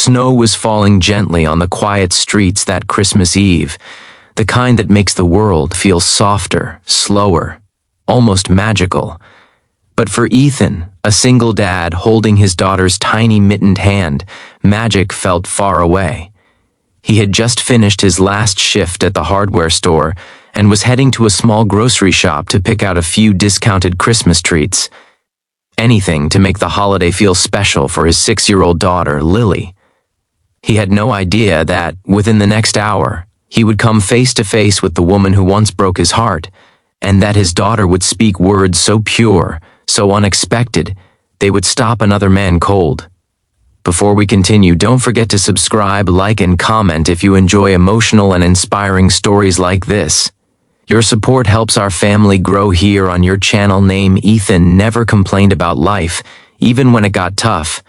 Snow was falling gently on the quiet streets that Christmas Eve, the kind that makes the world feel softer, slower, almost magical. But for Ethan, a single dad holding his daughter's tiny mittened hand, magic felt far away. He had just finished his last shift at the hardware store and was heading to a small grocery shop to pick out a few discounted Christmas treats. Anything to make the holiday feel special for his 6-year-old daughter, Lily. He had no idea that, within the next hour, he would come face to face with the woman who once broke his heart, and that his daughter would speak words so pure, so unexpected, they would stop another man cold. Before we continue, don't forget to subscribe, like, and comment if you enjoy emotional and inspiring stories like this. Your support helps our family grow here on your channel. Name Ethan never complained about life, even when it got tough.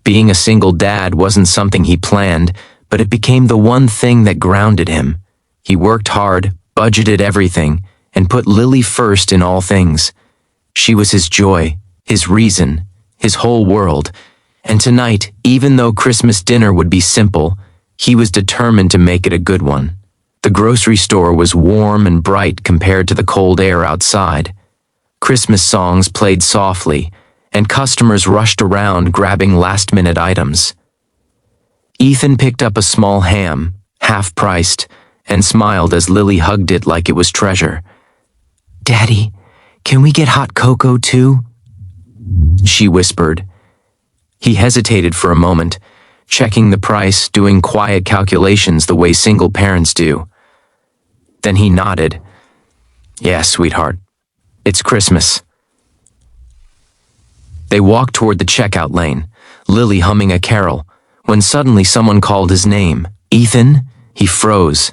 Being a single dad wasn't something he planned, but it became the one thing that grounded him. He worked hard, budgeted everything, and put Lily first in all things. She was his joy, his reason, his whole world. And tonight, even though Christmas dinner would be simple, he was determined to make it a good one. The grocery store was warm and bright compared to the cold air outside. Christmas songs played softly, and customers rushed around grabbing last-minute items. Ethan picked up a small ham, half-priced, and smiled as Lily hugged it like it was treasure. "Daddy, can we get hot cocoa too?" she whispered. He hesitated for a moment, checking the price, doing quiet calculations the way single parents do. Then he nodded. "Yeah, sweetheart. It's Christmas." They walked toward the checkout lane, Lily humming a carol, when suddenly someone called his name. "Ethan?" He froze.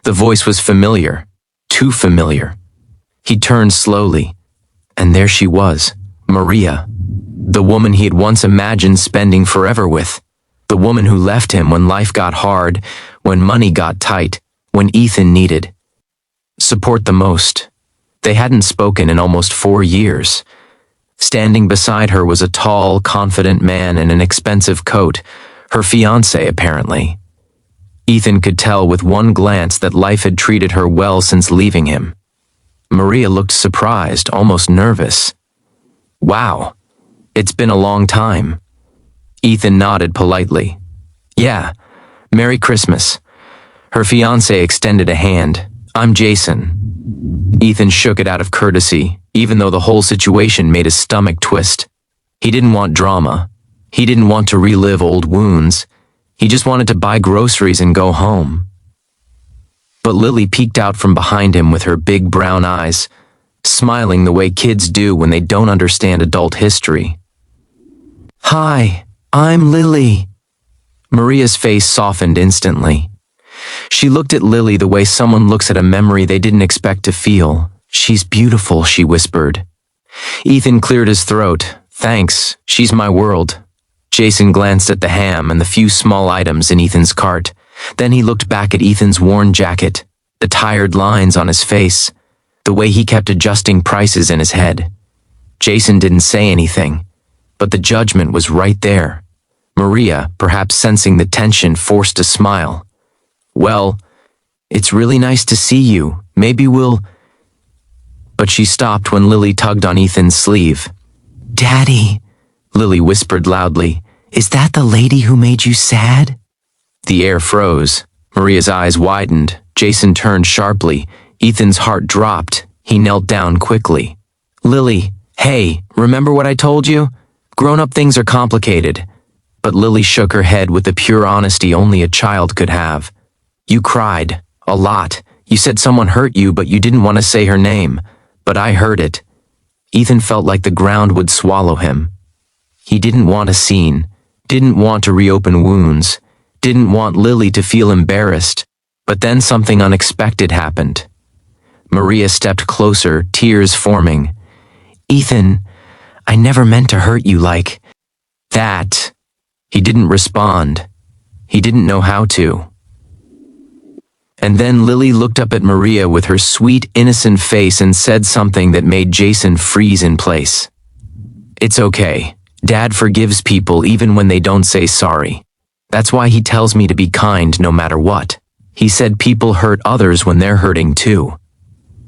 The voice was familiar, too familiar. He turned slowly, and there she was, Maria, the woman he had once imagined spending forever with, the woman who left him when life got hard, when money got tight, when Ethan needed support the most. They hadn't spoken in almost 4 years. Standing beside her was a tall, confident man in an expensive coat, her fiancé apparently. Ethan could tell with one glance that life had treated her well since leaving him. Maria looked surprised, almost nervous. "Wow, it's been a long time." Ethan nodded politely. "Yeah, Merry Christmas." Her fiancé extended a hand. "I'm Jason." Ethan shook it out of courtesy, even though the whole situation made his stomach twist. He didn't want drama. He didn't want to relive old wounds. He just wanted to buy groceries and go home. But Lily peeked out from behind him with her big brown eyes, smiling the way kids do when they don't understand adult history. "Hi, I'm Lily." Maria's face softened instantly. She looked at Lily the way someone looks at a memory they didn't expect to feel. "She's beautiful," she whispered. Ethan cleared his throat. "Thanks, she's my world." Jason glanced at the ham and the few small items in Ethan's cart. Then he looked back at Ethan's worn jacket, the tired lines on his face, the way he kept adjusting prices in his head. Jason didn't say anything, but the judgment was right there. Maria, perhaps sensing the tension, forced a smile. "Well, it's really nice to see you. Maybe we'll—" But she stopped when Lily tugged on Ethan's sleeve. "Daddy," Lily whispered loudly, "is that the lady who made you sad?" The air froze. Maria's eyes widened. Jason turned sharply. Ethan's heart dropped. He knelt down quickly. "Lily, hey, remember what I told you? Grown-up things are complicated." But Lily shook her head with the pure honesty only a child could have. "You cried. A lot. You said someone hurt you, but you didn't want to say her name. But I heard it." Ethan felt like the ground would swallow him. He didn't want a scene, didn't want to reopen wounds, didn't want Lily to feel embarrassed. But then something unexpected happened. Maria stepped closer, tears forming. "Ethan, I never meant to hurt you like that." He didn't respond. He didn't know how to. And then Lily looked up at Maria with her sweet, innocent face and said something that made Jason freeze in place. "It's okay. Dad forgives people even when they don't say sorry." That's why he tells me to be kind no matter what. He said people hurt others when they're hurting too.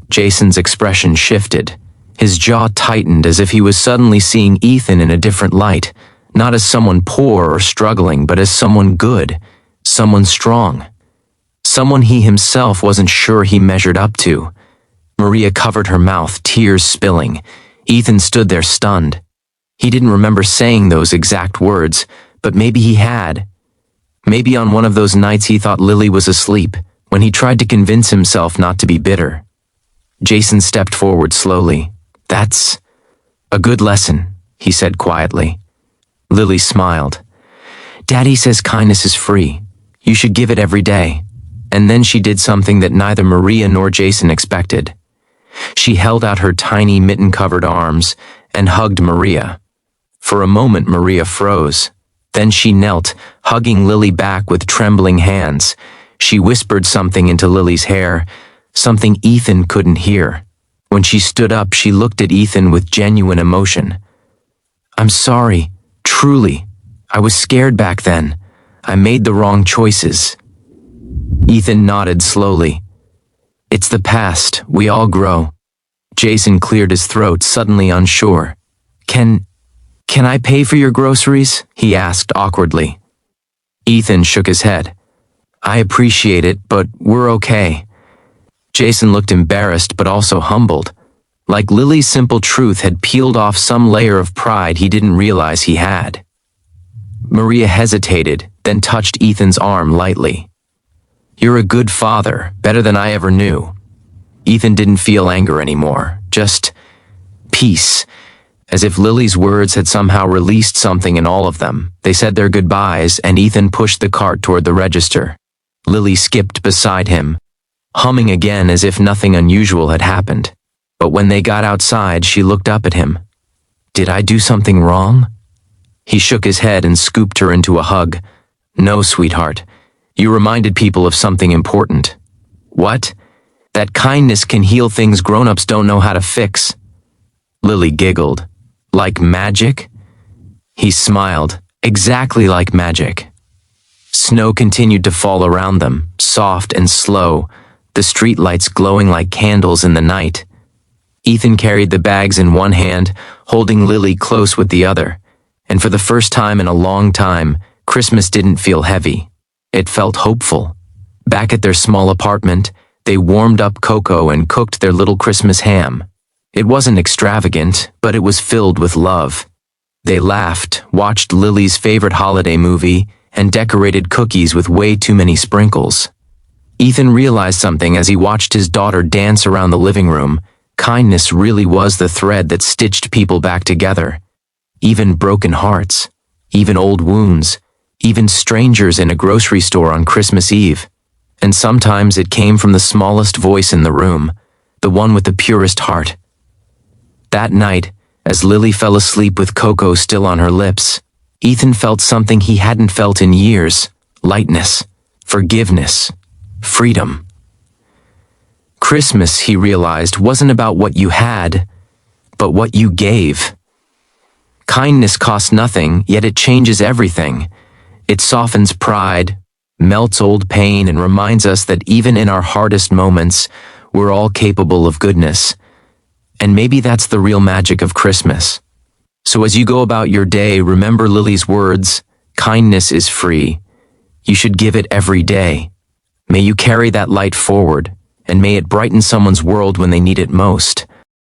Jason's expression shifted. His jaw tightened as if he was suddenly seeing Ethan in a different light, not as someone poor or struggling, but as someone good, someone strong, someone he himself wasn't sure he measured up to. Maria covered her mouth, tears spilling. Ethan stood there stunned. He didn't remember saying those exact words, but maybe he had. Maybe on one of those nights he thought Lily was asleep, when he tried to convince himself not to be bitter. Jason stepped forward slowly. "That's a good lesson," he said quietly. Lily smiled. "Daddy says kindness is free. You should give it every day." And then she did something that neither Maria nor Jason expected. She held out her tiny mitten-covered arms and hugged Maria. For a moment, Maria froze. Then she knelt, hugging Lily back with trembling hands. She whispered something into Lily's hair, something Ethan couldn't hear. When she stood up, she looked at Ethan with genuine emotion. "I'm sorry, truly. I was scared back then. I made the wrong choices." Ethan nodded slowly. "It's the past. We all grow." Jason cleared his throat, suddenly unsure. Can I pay for your groceries?" he asked awkwardly. Ethan shook his head. "I appreciate it, but we're okay." Jason looked embarrassed but also humbled. Like Lily's simple truth had peeled off some layer of pride he didn't realize he had. Maria hesitated, then touched Ethan's arm lightly. "You're a good father, better than I ever knew." Ethan didn't feel anger anymore, just peace, as if Lily's words had somehow released something in all of them. They said their goodbyes, and Ethan pushed the cart toward the register. Lily skipped beside him, humming again as if nothing unusual had happened. But when they got outside, she looked up at him. "Did I do something wrong?" He shook his head and scooped her into a hug. "No, sweetheart. You reminded people of something important." "What?" "That kindness can heal things grown-ups don't know how to fix." Lily giggled. "Like magic?" He smiled. "Exactly like magic." Snow continued to fall around them, soft and slow, the streetlights glowing like candles in the night. Ethan carried the bags in one hand, holding Lily close with the other, and for the first time in a long time, Christmas didn't feel heavy. It felt hopeful. Back at their small apartment, they warmed up cocoa and cooked their little Christmas ham. It wasn't extravagant, but it was filled with love. They laughed, watched Lily's favorite holiday movie, and decorated cookies with way too many sprinkles. Ethan realized something as he watched his daughter dance around the living room. Kindness really was the thread that stitched people back together. Even broken hearts, even old wounds, even strangers in a grocery store on Christmas Eve. And sometimes it came from the smallest voice in the room, the one with the purest heart. That night, as Lily fell asleep with cocoa still on her lips, Ethan felt something he hadn't felt in years: lightness, forgiveness, freedom. Christmas, he realized, wasn't about what you had, but what you gave. Kindness costs nothing, yet it changes everything. It softens pride, melts old pain, and reminds us that even in our hardest moments, we're all capable of goodness. And maybe that's the real magic of Christmas. So as you go about your day, remember Lily's words: kindness is free. You should give it every day. May you carry that light forward, and may it brighten someone's world when they need it most.